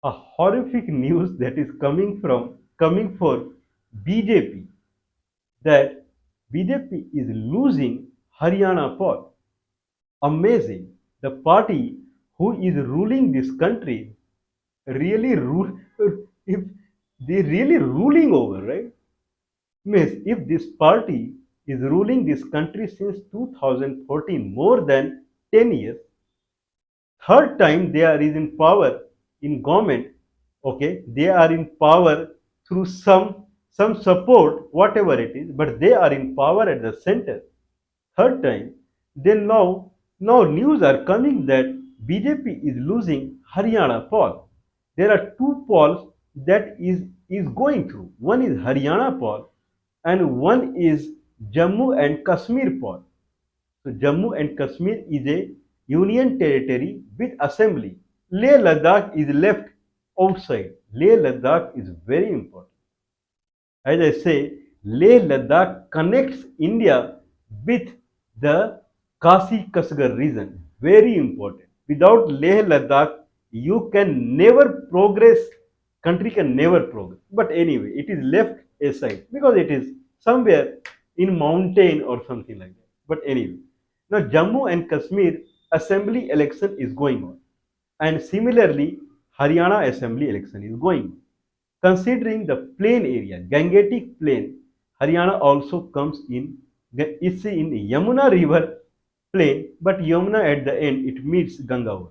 a horrific news that is coming for BJP, that BJP is losing Haryana poll. Amazing. The party who is ruling this country really rule, if they really ruling over, right? Means if this party is ruling this country since 2014, more than 10 years, third time they are is in power in government, okay, they are in power through some support, whatever it is, but they are in power at the center. Third time, then now news are coming that BJP is losing Haryana poll. There are two polls that is going through. One is Haryana poll and one is Jammu and Kashmir poll. So Jammu and Kashmir is a union territory with assembly. Leh Ladakh is left outside. Leh Ladakh is very important. As I say, Leh Ladakh connects India with the Kasi Kasgar region. Very important. Without Leh Ladakh, you can never progress. Country can never progress. But anyway, it is left aside because it is somewhere in mountain or something like that. But anyway, now Jammu and Kashmir assembly election is going on, and similarly, Haryana assembly election is going on. Considering the plain area, Gangetic plain, Haryana also comes in, it's in Yamuna river plain, but Yamuna at the end, it meets Ganga.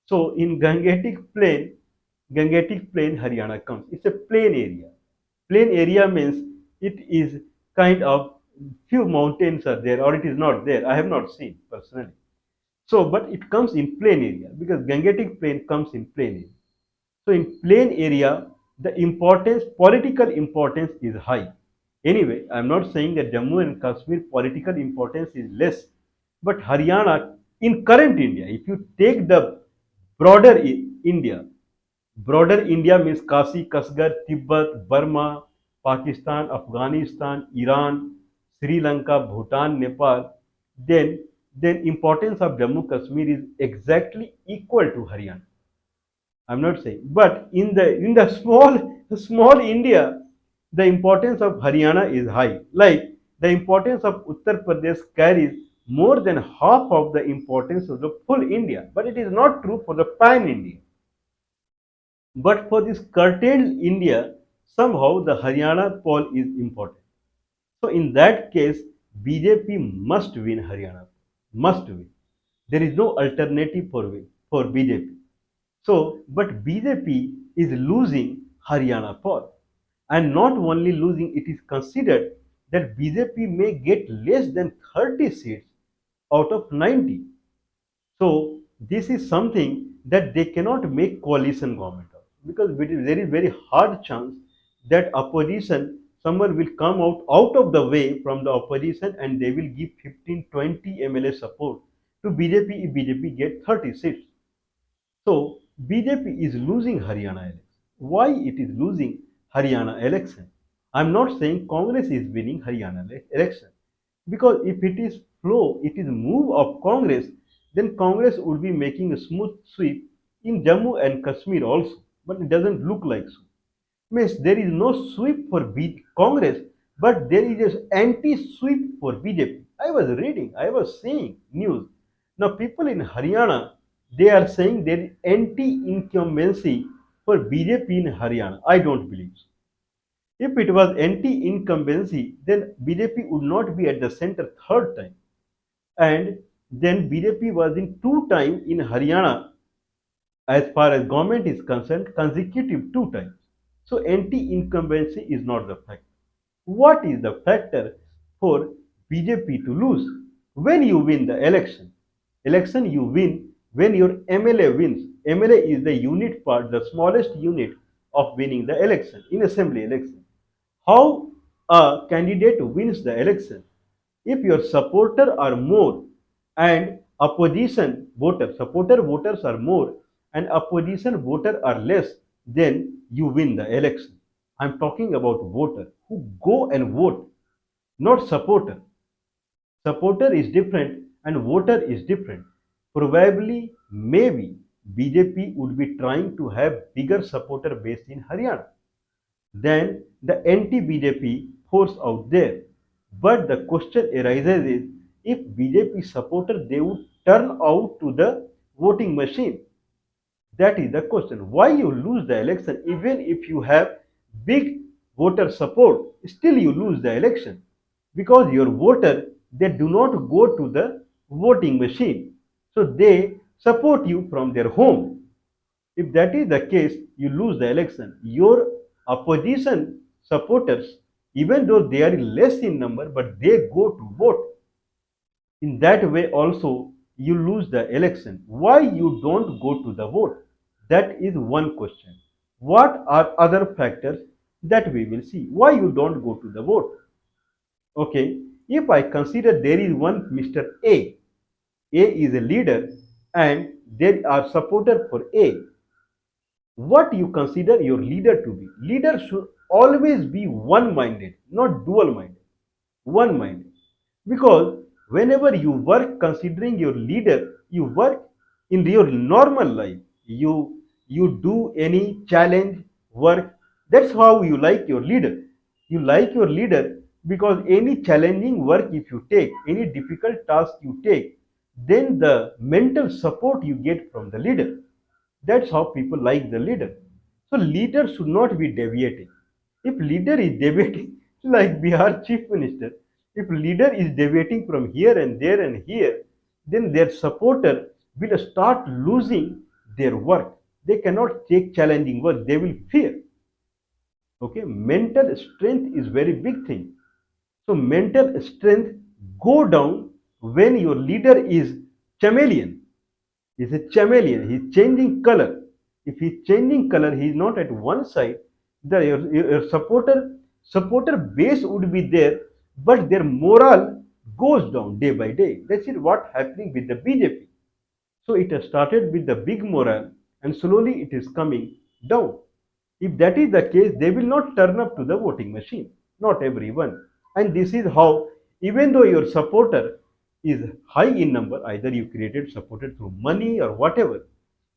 So in Gangetic plain, Haryana comes. It's a plain area. Plain area means it is kind of few mountains are there or it is not there. I have not seen personally. So, but it comes in plain area because Gangetic plain comes in plain area. So in plain area, the importance, political importance is high. Anyway, I am not saying that Jammu and Kashmir political importance is less, but Haryana in current India, if you take the broader India, broader India means Kasi, Kasgar, Tibet, Burma, Pakistan, Afghanistan, Iran, Sri Lanka, Bhutan, Nepal, then importance of Jammu Kashmir is exactly equal to Haryana. I'm not saying, but in the small India, the importance of Haryana is high. Like the importance of Uttar Pradesh carries more than half of the importance of the full India. But it is not true for the pan India. But for this curtailed India, somehow the Haryana poll is important. So in that case, BJP must win Haryana. Must win. There is no alternative for BJP. So, but BJP is losing Haryana poll. And not only losing, it is considered that BJP may get less than 30 seats out of 90. So, this is something that they cannot make coalition government of because there is very hard chance that opposition, someone will come out of the way from the opposition and they will give 15-20 MLA support to BJP if BJP get 30 seats. So BJP is losing Haryana election. Why it is losing Haryana election? I'm not saying Congress is winning Haryana election because if it is flow, it is move of Congress, then Congress would be making a smooth sweep in Jammu and Kashmir also. But it doesn't look like so. Means there is no sweep for Congress, but there is an anti-sweep for BJP. I was reading, I was seeing news. Now people in Haryana, they are saying there is anti-incumbency for BJP in Haryana. I don't believe so. If it was anti-incumbency, then BJP would not be at the center third time. And then BJP was in two time in Haryana as far as government is concerned, consecutive two times. So anti-incumbency is not the factor. What is the factor for BJP to lose? When you win the election you win when your MLA wins. MLA is the unit part, the smallest unit of winning the election in assembly election. How a candidate wins the election? If your supporter are more and opposition supporter voters are more and opposition voter are less, then you win the election. I'm talking about voter who go and vote, not supporter. Supporter is different and voter is different. Probably, maybe BJP would be trying to have bigger supporter base in Haryana than the anti-BJP force out there. But the question arises is, if BJP supporter they would turn out to the voting machine. That is the question. Why you lose the election even if you have big voter support, still you lose the election because your voter they do not go to the voting machine. So they support you from their home. If that is the case, you lose the election. Your opposition supporters, even though they are less in number, but they go to vote. In that way also you lose the election. Why you don't go to the vote? That is one question. What are other factors that we will see? Why you don't go to the vote? Okay, if I consider there is one Mr. A is a leader and there are supporter for A. What you consider your leader to be? Leader should always be one-minded, not dual-minded. One-minded. Because whenever you work considering your leader, you work in your normal life. You do any challenge work. That's how you like your leader. You like your leader because any challenging work if you take, any difficult task you take, then the mental support you get from the leader. That's how people like the leader. So leader should not be deviating. If leader is deviating, like Bihar chief minister, if leader is deviating from here and there and here, then their supporter will start losing their work. They cannot take challenging work. They will fear. Okay, mental strength is very big thing. So mental strength go down when your leader is chameleon. He's a chameleon. He's changing color. If he's changing color, he's not at one side. Your supporter base would be there, but their morale goes down day by day. That's it. What happening with the BJP? So it has started with the big morale, and slowly it is coming down. If that is the case, they will not turn up to the voting machine. Not everyone. And this is how, even though your supporter is high in number, either you created supported through money or whatever,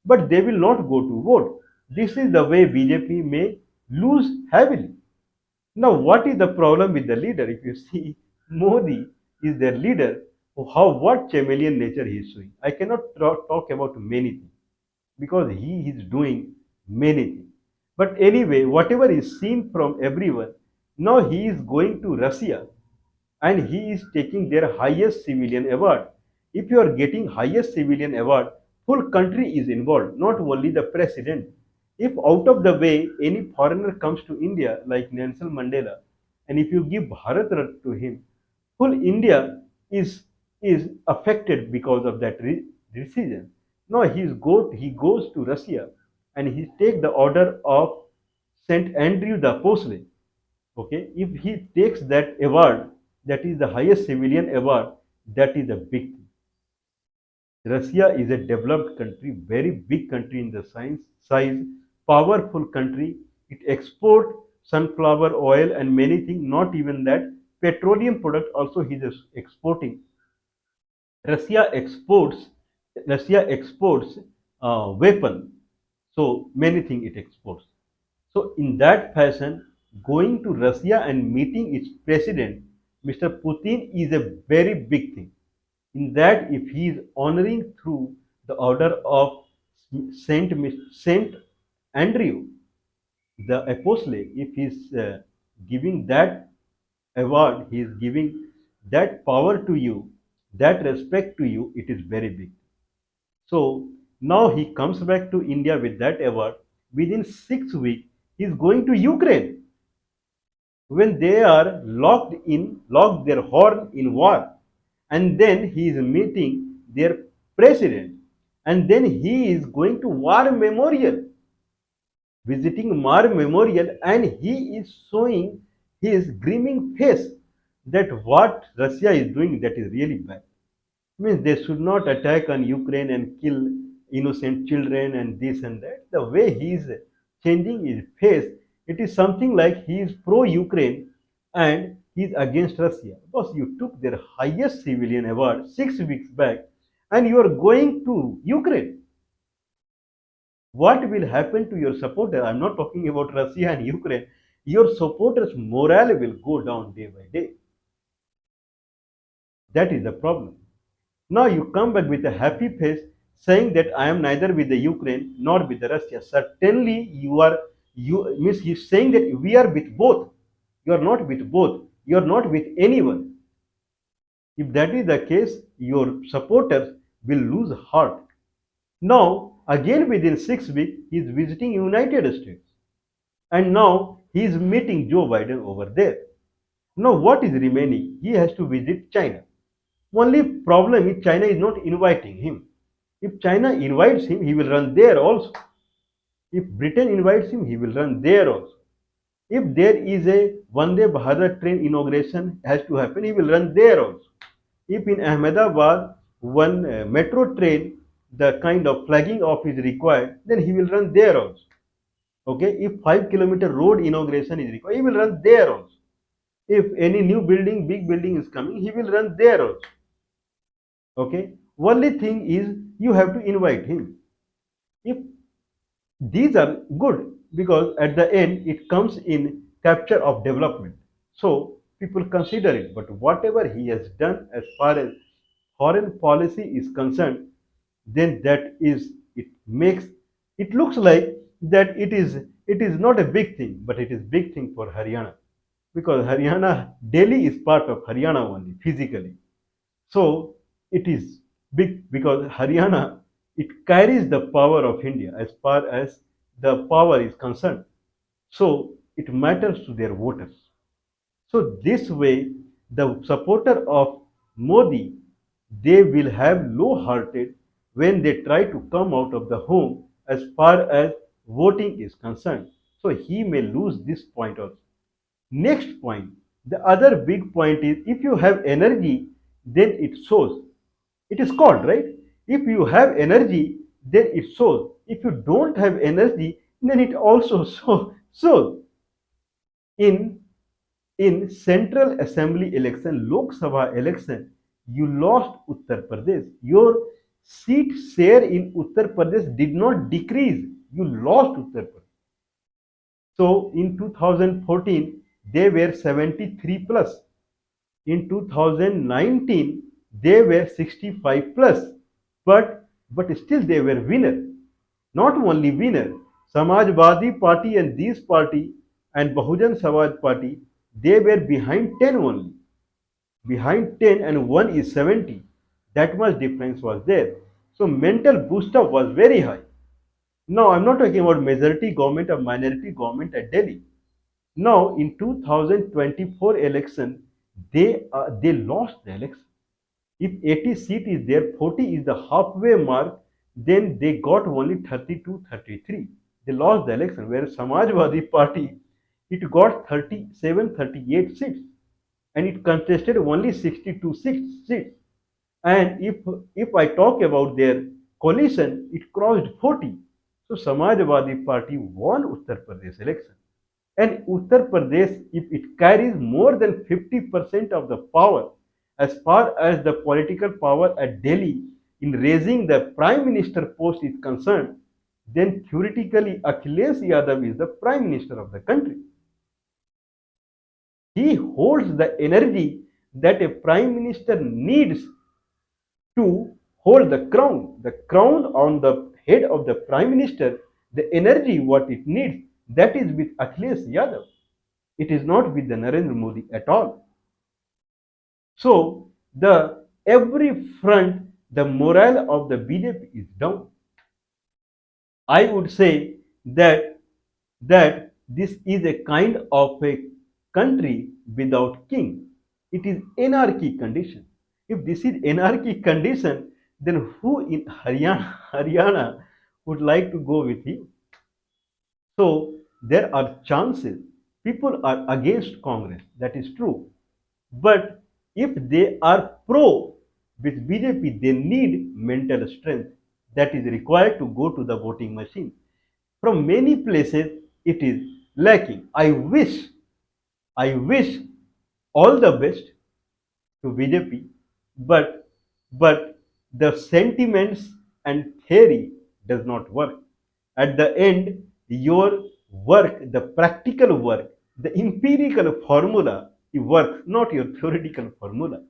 but they will not go to vote. This is the way BJP may lose heavily. Now, what is the problem with the leader? If you see, Modi is their leader. How what chameleon nature he is showing? I cannot talk about many things because he is doing many things. But anyway, whatever is seen from everyone, now he is going to Russia and he is taking their highest civilian award. If you are getting highest civilian award, whole country is involved, not only the president. If out of the way any foreigner comes to India like Nelson Mandela, and if you give Bharat Ratna to him, whole India is affected because of that decision. No, he goes to Russia and he take the order of Saint Andrew the Apostle. Okay, if he takes that award, that is the highest civilian award, that is a big thing. Russia is a developed country, very big country in the science size, powerful country. It export sunflower oil and many things. Not even that, petroleum product also he is exporting. Russia exports Russia exports weapon. So many things it exports. So in that fashion, going to Russia and meeting its president, Mr. Putin, is a very big thing. In that, if he is honoring through the order of Saint Andrew, the apostle, if he is giving that award, he is giving that power to you, that respect to you, it is very big. So now he comes back to India with that award. Within 6 weeks, he is going to Ukraine when they are locked their horn in war. And then he is meeting their president. And then he is going to War Memorial, visiting War Memorial, and he is showing his griming face that what Russia is doing that is really bad. Means they should not attack on Ukraine and kill innocent children and this and that. The way he is changing his face, it is something like he is pro-Ukraine and he is against Russia. Because you took their highest civilian award 6 weeks back and you are going to Ukraine. What will happen to your supporter? I'm not talking about Russia and Ukraine. Your supporters' morale will go down day by day. That is the problem. Now you come back with a happy face saying that I am neither with the Ukraine nor with the Russia. Certainly you means he's saying that we are with both. You are not with both. You are not with anyone. If that is the case, your supporters will lose heart. Now again within 6 weeks he is visiting United States. And now he is meeting Joe Biden over there. Now what is remaining? He has to visit China. Only problem is China is not inviting him. If China invites him, he will run there also. If Britain invites him, he will run there also. If there is a Vande Bharat train inauguration has to happen, he will run there also. If in Ahmedabad one metro train, the kind of flagging off is required, then he will run there also. Okay, if 5 kilometer road inauguration is required, he will run there also. If any new building, big building is coming, he will run there also. Okay, only thing is you have to invite him. If these are good because at the end it comes in capture of development. So people consider it, but whatever he has done as far as foreign policy is concerned, then that is it makes it looks like that it is not a big thing, but it is big thing for Haryana because Haryana Delhi is part of Haryana only physically. So it is big because Haryana it carries the power of India as far as the power is concerned. So it matters to their voters. So this way, the supporter of Modi, they will have low-hearted when they try to come out of the home as far as voting is concerned. So he may lose this point also. Next point, the other big point is if you have energy, then it shows. It is called, right? If you have energy, then it shows. If you don't have energy, then it also shows. In in Central Assembly election, Lok Sabha election, you lost Uttar Pradesh. Your seat share in Uttar Pradesh did not decrease. You lost Uttar Pradesh. So in 2014, they were 73 plus. In 2019, they were 65 plus. But still they were winner. Not only winner, Samajwadi Party and this party and Bahujan Samaj Party, they were behind 10 only. Behind 10 and one is 70. That much difference was there. So mental boost up was very high. Now I'm not talking about majority government or minority government at Delhi. Now in 2024 election, they lost the election. If 80 seat is there, 40 is the halfway mark, then they got only 32, 33. They lost the election, whereas Samajwadi Party, it got 37, 38 seats and it contested only 62 seats. And if I talk about their coalition, it crossed 40. So Samajwadi Party won Uttar Pradesh election. And Uttar Pradesh, if it carries more than 50% of the power, as far as the political power at Delhi in raising the prime minister post is concerned, then theoretically Akhilesh Yadav is the prime minister of the country. He holds the energy that a prime minister needs to hold the crown on the head of the prime minister, the energy what it needs, that is with Akhilesh Yadav. It is not with the Narendra Modi at all. So the every front, the morale of the BJP is down. I would say that this is a kind of a country without king. It is anarchy condition. If this is anarchy condition, then who in Haryana would like to go with him? So there are chances. People are against Congress. That is true. But if they are pro with BJP, they need mental strength that is required to go to the voting machine. From many places, it is lacking. I wish all the best to BJP, but the sentiments and theory does not work. At the end, your work, the practical work, the empirical formula, it works, not your theoretical formula.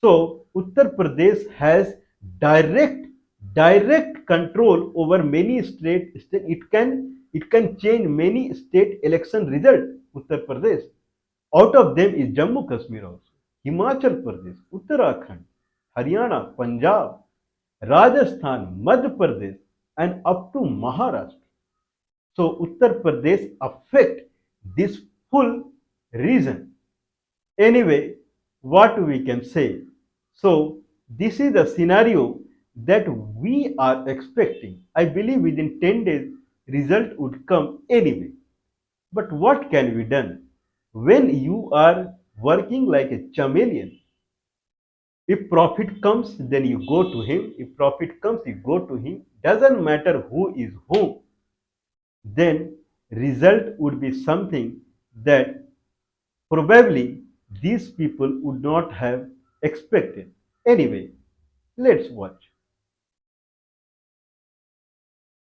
So Uttar Pradesh has direct direct control over many state. It can change many state election result. Uttar Pradesh. Out of them is Jammu Kashmir also, Himachal Pradesh, Uttarakhand, Haryana, Punjab, Rajasthan, Madhya Pradesh, and up to Maharashtra. So Uttar Pradesh affect this full region. Anyway, what we can say? So this is the scenario that we are expecting. I believe within 10 days result would come anyway. But what can be done when you are working like a chameleon? If profit comes, then you go to him. If profit comes, you go to him. Doesn't matter who is whom. Then result would be something that probably these people would not have expected. Anyway, let's watch.